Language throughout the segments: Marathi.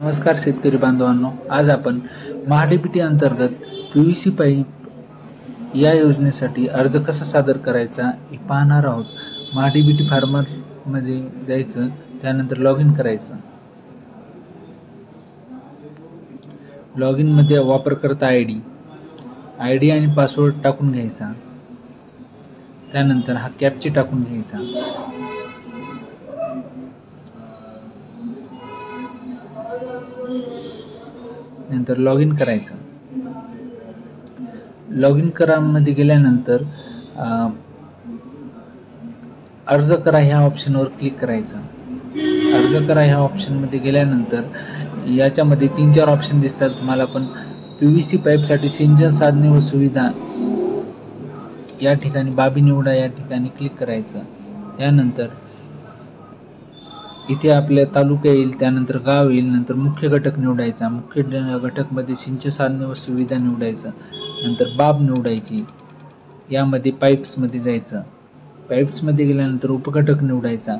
नमस्कार शेतकरी बांधवांनो, आज आपण महाडीबीटी अंतर्गत पीव्हीसी पाईप या योजनेसाठी अर्ज कसा सादर करायचा हे पाहणार आहोत। महाडीबीटी फार्मर मध्ये जायचं, त्यानंतर लॉग इन करायचं। लॉग इन मध्ये वापरकर्ता आयडी आणि पासवर्ड टाकून घ्यायचा। त्यानंतर हा कॅप्चा टाकून घ्यायचा। नंतर लॉग इन करायचं। लॉग इन करा मध्ये गेल्यानंतर अर्ज करा ह्या ऑप्शनवर क्लिक करायचं। अर्ज करा ह्या ऑप्शन मध्ये गेल्यानंतर याच्यामध्ये 3-4 ऑप्शन दिसतात तुम्हाला, पण पीव्हीसी पाईप साठी सिंचन साधने व सुविधा या ठिकाणी बाबी निवडा या ठिकाणी क्लिक करायचं। त्यानंतर इथे आपल्या तालुका येईल, त्यानंतर गाव येईल, नंतर मुख्य घटक निवडायचा। मुख्य घटक मध्ये सिंचन साधने व सुविधा निवडायचं, नंतर बाब निवडायची। यामध्ये पाईप्स मध्ये जायचं। पाईप्स मध्ये गेल्यानंतर उपघटक निवडायचा,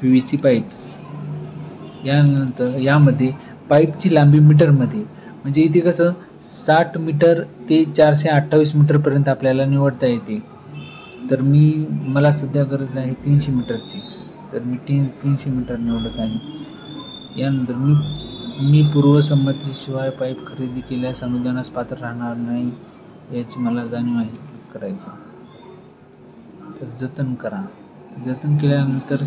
पीव्हीसी पाईप्स। यानंतर यामध्ये पाईपची लांबी मीटर मध्ये, म्हणजे इथे कसं 60 मीटर ते 428 मीटर पर्यंत आपल्याला निवडता येते। तर मला सध्या गरज आहे 300 मीटरची, तर मी 300 मीटर निवडत आहे। यानंतर मी पूर्वसंमतीशिवाय पाईप खरेदी केल्यास अनुदानास पात्र राहणार नाही याची मला जाणीव आहे, क्लिक करायचं। तर जतन करा। जतन केल्यानंतर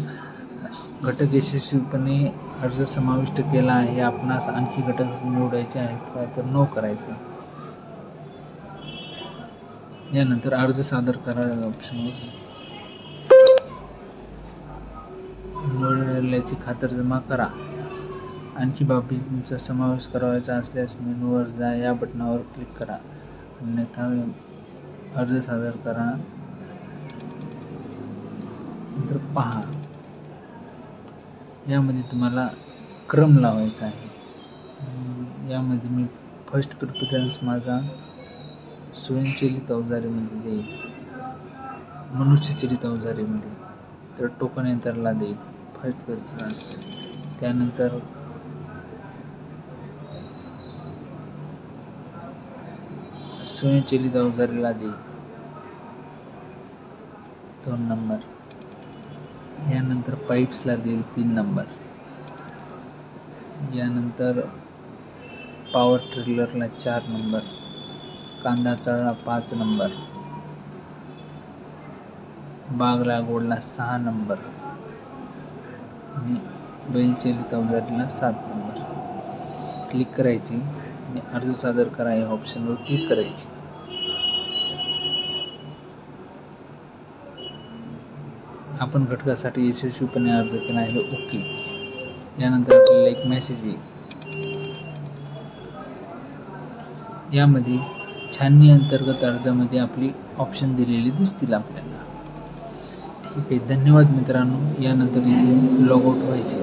घटक यशस्वीपणे अर्ज समाविष्ट केला आहे, आपणास आणखी घटक निवडायचे आहेत का, तर नो करायचं। यानंतर अर्ज सादर करा ऑप्शनवर निवडल्याची खातरजमा करा। आणखी बाबींचा समावेश करायचा असल्यास मेनूवर जा या बटनावर क्लिक करा, अन्यथा अर्ज सादर करा। नंतर पहा, यामध्ये तुम्हाला क्रम लावायचा आहे। यामध्ये मी फर्स्ट प्रेफरन्स माझा स्वयंचलित अवजारीमध्ये देईल, मनुष्यचलित अवजारीमध्ये, तर टोकन यंत्राला देईल फर्स्ट प्रेफरन्स। त्यानंतर स्वयंचलित अवजारीला देईल 2 नंबर। यानंतर पाईप्सला देईल 3 नंबर। यानंतर पॉवर ट्रिलरला 4 नंबर, कांदा चाळला 5 नंबर, बाग लागवडला 6 नंबर आणि बैलचलित अवजारीला 7 नंबर। क्लिक करायची आणि अर्ज सादर करा या ऑप्शनवर क्लिक करायची। आपण घटकासाठी यशस्वीपणे अर्ज केला आहे, ओके। यानंतर आपल्याला एक मेसेज येईल। यामध्ये छाननी अंतर्गत अर्जामध्ये आपली ऑप्शन दिलेली दिसतील आपल्याला। ठीक आहे, धन्यवाद मित्रांनो। यानंतर इथे लॉग आउट व्हायचे।